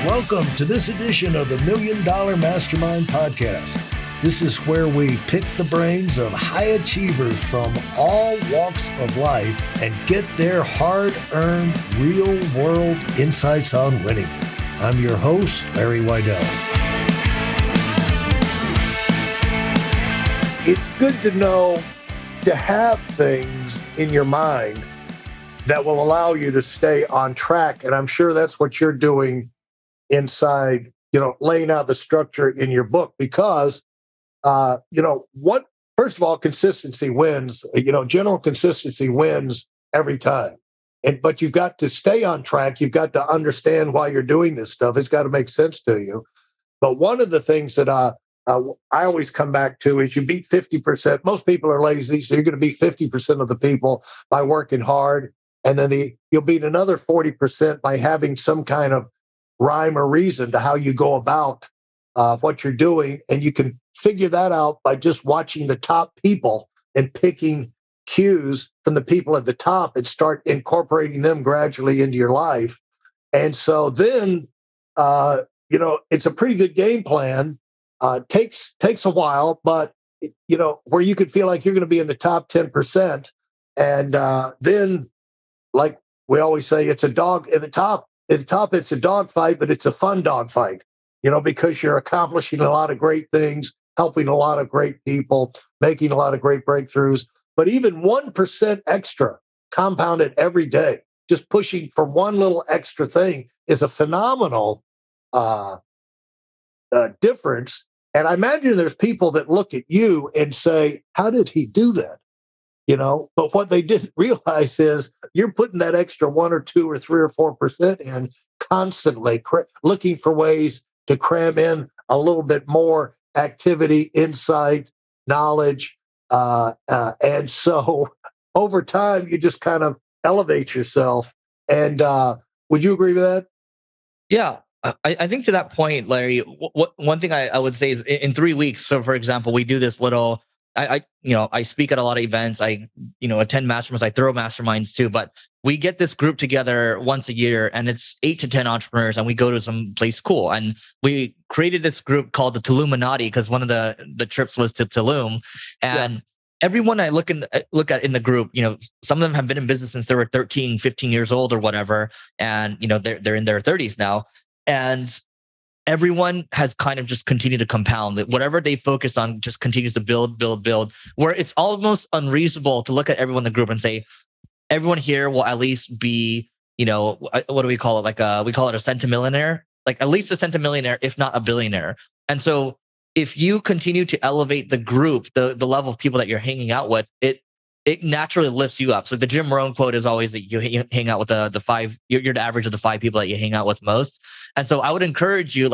Welcome to this edition of the Million Dollar Mastermind podcast. This is where we pick the brains of high achievers from all walks of life and get their hard-earned, real-world insights on winning. I'm your host, Larry Weidel. It's good to know to have things in your mind that will allow you to stay on track. And I'm sure that's what you're doing inside, laying out the structure in your book because, first of all, consistency wins, general consistency wins every time. But you've got to stay on track. You've got to understand why you're doing this stuff. It's got to make sense to you. But one of the things that I always come back to is you beat 50%. Most people are lazy, so you're going to beat 50% of the people by working hard. And then you'll beat another 40% by having some kind of rhyme or reason to how you go about what you're doing. And you can figure that out by just watching the top people and picking cues from the people at the top and start incorporating them gradually into your life. And so then, it's a pretty good game plan. Takes a while, but, where you could feel like you're going to be in the top 10%. And then, like we always say, it's a dog at the top. At the top, it's a dog fight, but it's a fun dog fight, because you're accomplishing a lot of great things, helping a lot of great people, making a lot of great breakthroughs. But even 1% extra compounded every day, just pushing for one little extra thing is a phenomenal difference. And I imagine there's people that look at you and say, how did he do that? But what they didn't realize is you're putting that extra 1 or 2 or 3 or 4% in constantly, looking for ways to cram in a little bit more activity, insight, knowledge. And so over time, you just kind of elevate yourself. And would you agree with that? Yeah. I think to that point, Larry, one thing I would say is in 3 weeks. So, for example, we do this little. I speak at a lot of events. I attend masterminds. I throw masterminds too. But we get this group together once a year, and it's 8 to 10 entrepreneurs, and we go to some place cool. And we created this group called the Tulluminati because one of the trips was to Tulum, and everyone I look at in the group, some of them have been in business since they were 13, 15 years old or whatever, and they're in their 30s now. And everyone has kind of just continued to compound. Whatever they focus on just continues to build, where it's almost unreasonable to look at everyone in the group and say, everyone here will at least be, what do we call it? We call it a centimillionaire, like at least a centimillionaire, if not a billionaire. And so if you continue to elevate the group, the level of people that you're hanging out with, it naturally lifts you up. So the Jim Rohn quote is always that you hang out with the 5, you're the average of the 5 people that you hang out with most. And so I would encourage you,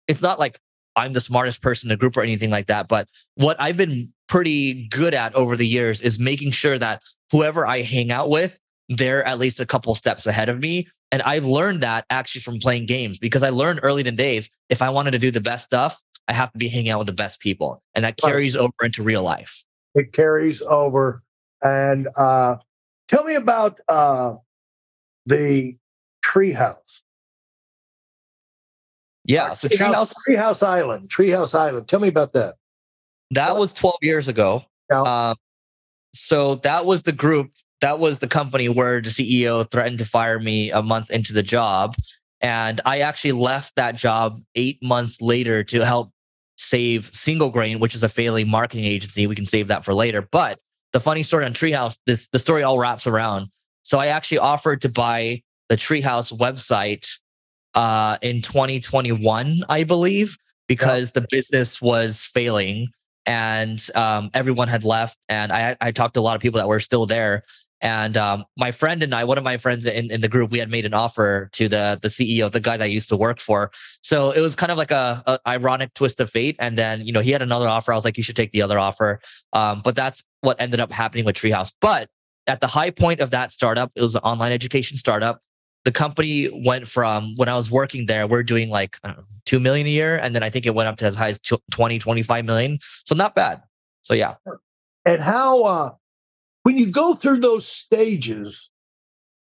it's not like I'm the smartest person in the group or anything like that. But what I've been pretty good at over the years is making sure that whoever I hang out with, they're at least a couple steps ahead of me. And I've learned that actually from playing games, because I learned early in the days, if I wanted to do the best stuff, I have to be hanging out with the best people. And that carries over into real life. It carries over. And tell me about the treehouse. Yeah, so Treehouse Island. Tell me about that. That was 12 years ago. Yeah. So that was the group. That was the company where the CEO threatened to fire me a month into the job. And I actually left that job 8 months later to help save Single Grain, which is a failing marketing agency. We can save that for later. But the funny story on Treehouse, the story all wraps around. So I actually offered to buy the Treehouse website in 2021, I believe, because the business was failing and everyone had left. And I talked to a lot of people that were still there. And my friend and I, one of my friends in the group, we had made an offer to the CEO, the guy that I used to work for. So it was kind of like a ironic twist of fate. And then, he had another offer. I was like, you should take the other offer. But that's what ended up happening with Treehouse. But at the high point of that startup, it was an online education startup. The company went from, when I was working there, we're doing like 2 million a year. And then I think it went up to as high as 20, 25 million. So not bad. So yeah. And how, when you go through those stages,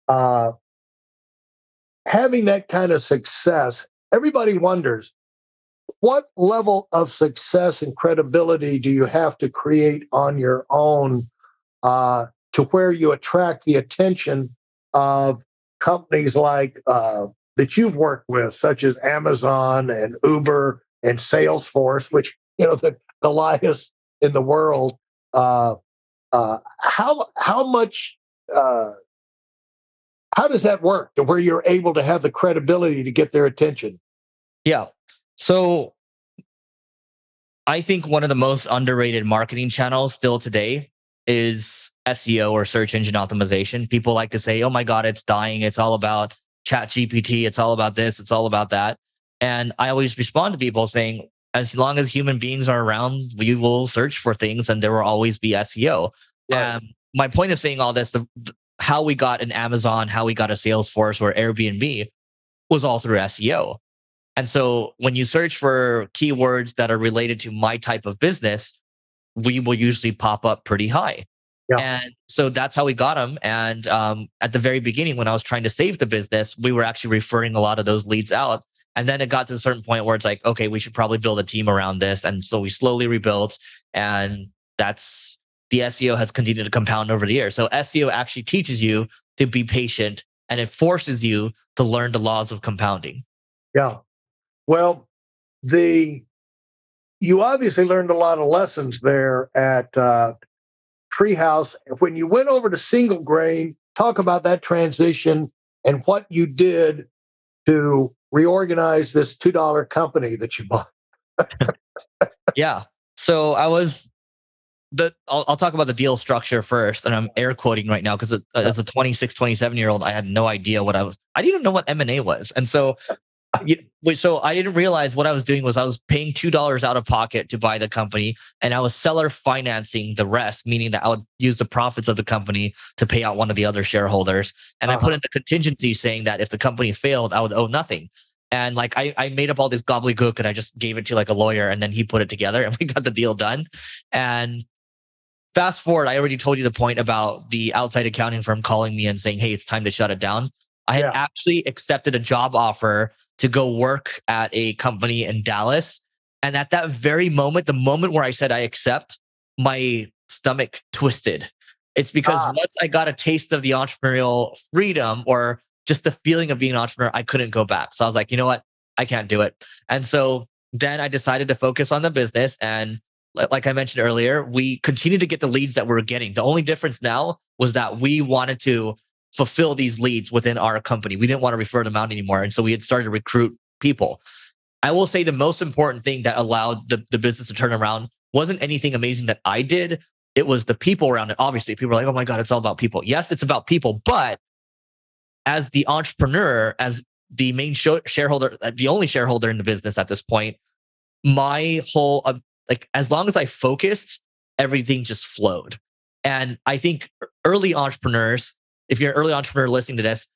having that kind of success, everybody wonders, what level of success and credibility do you have to create on your own to where you attract the attention of companies like that you've worked with, such as Amazon and Uber and Salesforce, which the Goliaths in the world. How much? How does that work to where you're able to have the credibility to get their attention? Yeah. So I think one of the most underrated marketing channels still today is SEO, or search engine optimization. People like to say, "Oh my God, it's dying. It's all about Chat GPT. It's all about this. It's all about that." And I always respond to people saying, as long as human beings are around, we will search for things, and there will always be SEO. Right. My point of saying all this, how we got an Amazon, how we got a Salesforce or Airbnb, was all through SEO. And so when you search for keywords that are related to my type of business, we will usually pop up pretty high. Yeah. And so that's how we got them. And at the very beginning, when I was trying to save the business, we were actually referring a lot of those leads out. And then it got to a certain point where it's like, okay, we should probably build a team around this. And so we slowly rebuilt. And that's the SEO has continued to compound over the years. So SEO actually teaches you to be patient, and it forces you to learn the laws of compounding. Yeah. Well, you obviously learned a lot of lessons there at Treehouse. When you went over to single grain, talk about that transition and what you did to reorganize this $2 company that you bought. Yeah. So I'll talk about the deal structure first, and I'm air quoting right now because as a 26, 27-year-old, I had no idea I didn't even know what M&A was. And so I didn't realize what I was doing was I was paying $2 out of pocket to buy the company, and I was seller financing the rest, meaning that I would use the profits of the company to pay out one of the other shareholders. And I put in a contingency saying that if the company failed, I would owe nothing. And like I made up all this gobbledygook, and I just gave it to like a lawyer, and then he put it together, and we got the deal done. And fast forward, I already told you the point about the outside accounting firm calling me and saying, "Hey, it's time to shut it down." I had actually accepted a job offer to go work at a company in Dallas. And at that very moment, the moment where I said I accept, my stomach twisted. It's because once I got a taste of the entrepreneurial freedom, or just the feeling of being an entrepreneur, I couldn't go back. So I was like, you know what? I can't do it. And so then I decided to focus on the business. And like I mentioned earlier, we continued to get the leads that we were getting. The only difference now was that we wanted to fulfill these leads within our company. We didn't want to refer them out anymore. And so we had started to recruit people. I will say the most important thing that allowed the business to turn around wasn't anything amazing that I did. It was the people around it. Obviously, people were like, "Oh my God, it's all about people." Yes, it's about people. But as the entrepreneur, as the main shareholder, the only shareholder in the business at this point, my whole, as long as I focused, everything just flowed. And I think early entrepreneurs, if you're an early entrepreneur listening to this,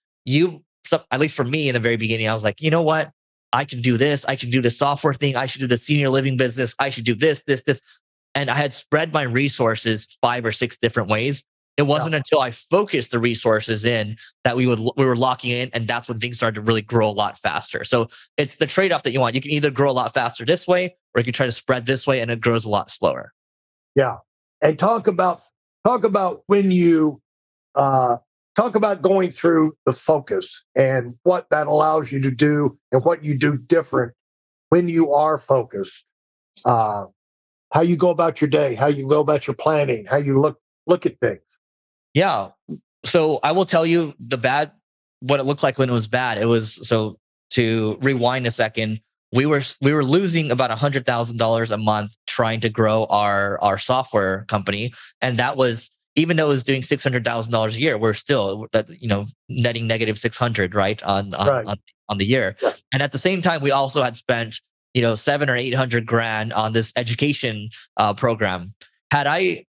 at least for me in the very beginning, I was like, you know what? I can do this. I can do the software thing. I should do the senior living business. I should do this, this, this. And I had spread my resources 5 or 6 different ways. It wasn't until I focused the resources in that we were locking in, and that's when things started to really grow a lot faster. So it's the trade-off that you want. You can either grow a lot faster this way, or you can try to spread this way, and it grows a lot slower. Yeah. And talk about when you talk about going through the focus and what that allows you to do and what you do different when you are focused. How you go about your day, how you go about your planning, how you look at things. Yeah. So I will tell you what it looked like when it was bad. It was, so to rewind a second, we were losing about $100,000 a month trying to grow our software company. And that was, even though it was doing $600,000 a year, we're still netting negative 600, right? On the year. Right. And at the same time, we also had spent, 700 or 800 grand on this education program. Had I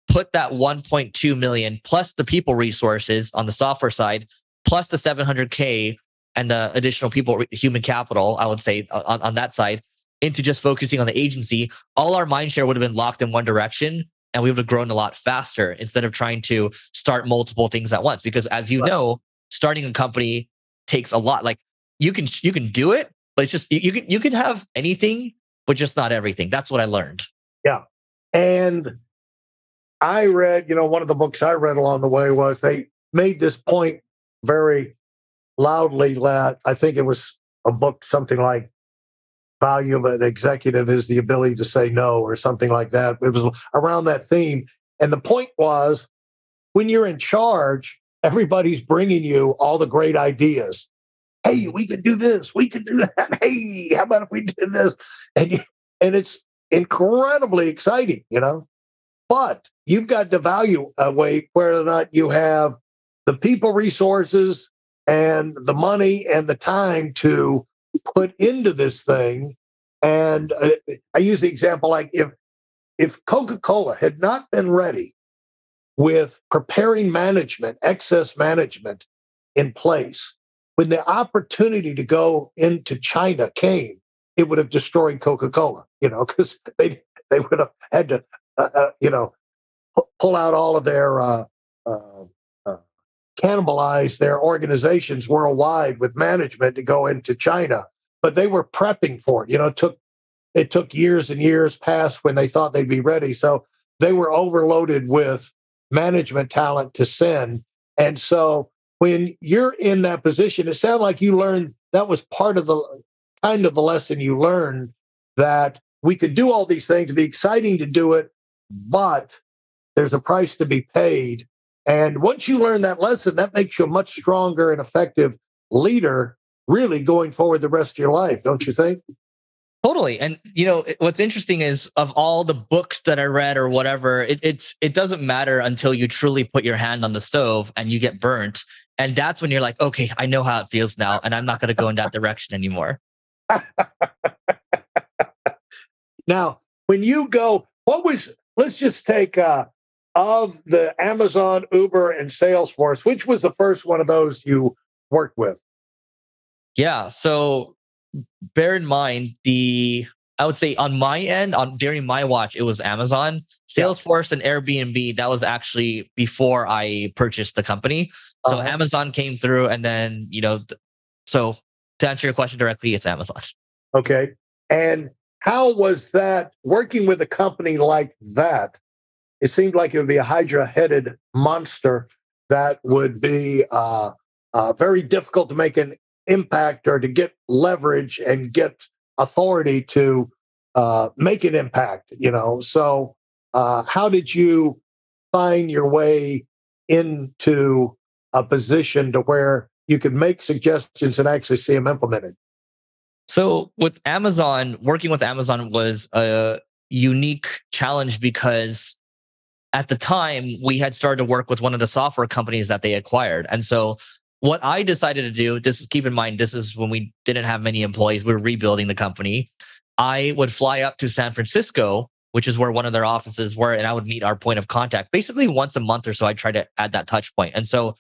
put that 1.2 million plus the people resources on the software side, plus the 700K and the additional people, human capital, I would say on that side, into just focusing on the agency, all our mind share would have been locked in one direction, and we would have grown a lot faster instead of trying to start multiple things at once. Because as you know, starting a company takes a lot. Like you can do it, But it's just you can have anything, but just not everything. That's what I learned. Yeah. And I read, one of the books I read along the way was they made this point very loudly that I think it was a book, something like Value of an Executive is the Ability to Say No, or something like that. It was around that theme. And the point was, when you're in charge, everybody's bringing you all the great ideas. Hey, we could do this. We could do that. Hey, how about if we did this? And it's incredibly exciting. But you've got to evaluate whether or not you have the people resources and the money and the time to put into this thing. And I use the example like if Coca-Cola had not been ready with preparing management, excess management in place, when the opportunity to go into China came, it would have destroyed Coca-Cola, because they would have had to, pull out all of their, cannibalize their organizations worldwide with management to go into China. But they were prepping for it. It took years and years past when they thought they'd be ready. So they were overloaded with management talent to send. And so when you're in that position, it sounded like you learned that was part of the lesson you learned, that we could do all these things, it'd be exciting to do it, but there's a price to be paid. And once you learn that lesson, that makes you a much stronger and effective leader, really going forward the rest of your life, don't you think? Totally. And what's interesting is, of all the books that I read or whatever, it doesn't matter until you truly put your hand on the stove and you get burnt. And that's when you're like, okay, I know how it feels now, and I'm not going to go in that direction anymore. Now, when you go, let's just take of the Amazon, Uber, and Salesforce, which was the first one of those you worked with? Yeah. So bear in mind, I would say on my end, during my watch, it was Amazon, Yeah. Salesforce, and Airbnb. That was actually before I purchased the company. So Amazon came through, and then so to answer your question directly, it's Amazon. Okay. And how was that working with a company like that? It seemed like it would be a hydra-headed monster that would be very difficult to make an impact or to get leverage and get authority to make an impact. So how did you find your way into a position to where you could make suggestions and actually see them implemented? So with Amazon, working with Amazon was a unique challenge because at the time we had started to work with one of the software companies that they acquired. And so what I decided to do, keep in mind, this is when we didn't have many employees. We were rebuilding the company. I would fly up to San Francisco, which is where one of their offices were, and I would meet our point of contact. Basically once a month or so, I try to add that touch point. And so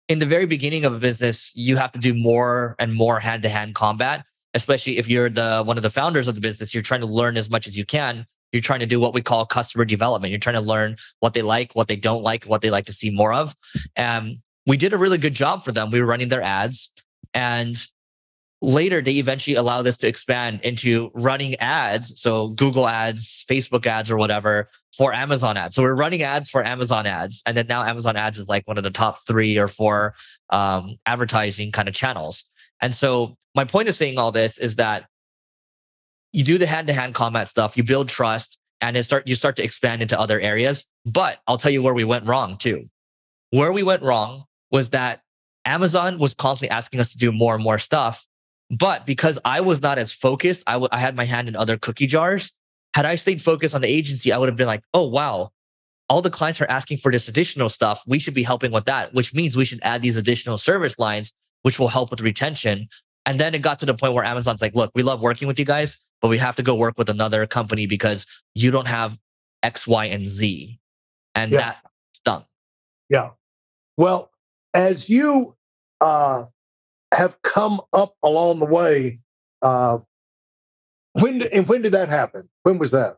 in the very beginning of a business, you have to do more and more hand-to-hand combat, especially if you're one of the founders of the business. You're trying to learn as much as you can. You're trying to do what we call customer development. You're trying to learn what they like, what they don't like, what they like to see more of. And we did a really good job for them. We were running their ads. And later, they eventually allowed us to expand into running ads. So Google ads, Facebook ads, or whatever, for Amazon ads. So we're running ads for Amazon ads. And then now Amazon ads is like one of the top 3 or 4 advertising kind of channels. And so my point of saying all this is that you do the hand-to-hand combat stuff, you build trust, and you start to expand into other areas. But I'll tell you where we went wrong too. Where we went wrong was that Amazon was constantly asking us to do more and more stuff. But because I was not as focused, I had my hand in other cookie jars. Had I stayed focused on the agency, I would have been like, oh, wow, all the clients are asking for this additional stuff. We should be helping with that, which means we should add these additional service lines, which will help with retention. And then it got to the point where Amazon's like, look, we love working with you guys, but we have to go work with another company because you don't have X, Y, and Z. And that stunk. Yeah. Well, as you have come up along the way, when did that happen? When was that?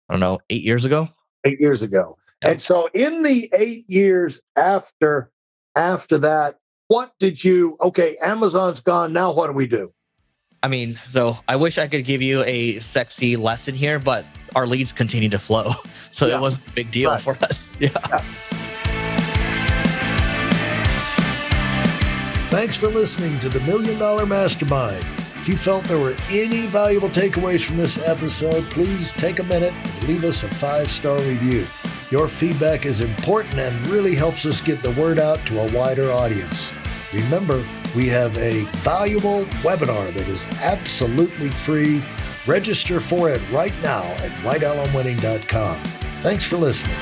I don't know, 8 years ago. 8 years ago. Yeah. And so in the 8 years after that, okay, Amazon's gone. Now what do we do? I mean, so I wish I could give you a sexy lesson here, but our leads continue to flow. So it wasn't a big deal for us. Yeah. Thanks for listening to the Million Dollar Mastermind. If you felt there were any valuable takeaways from this episode, please take a minute and leave us a 5-star review. Your feedback is important and really helps us get the word out to a wider audience. Remember, we have a valuable webinar that is absolutely free. Register for it right now at weidelonwinning.com. Thanks for listening.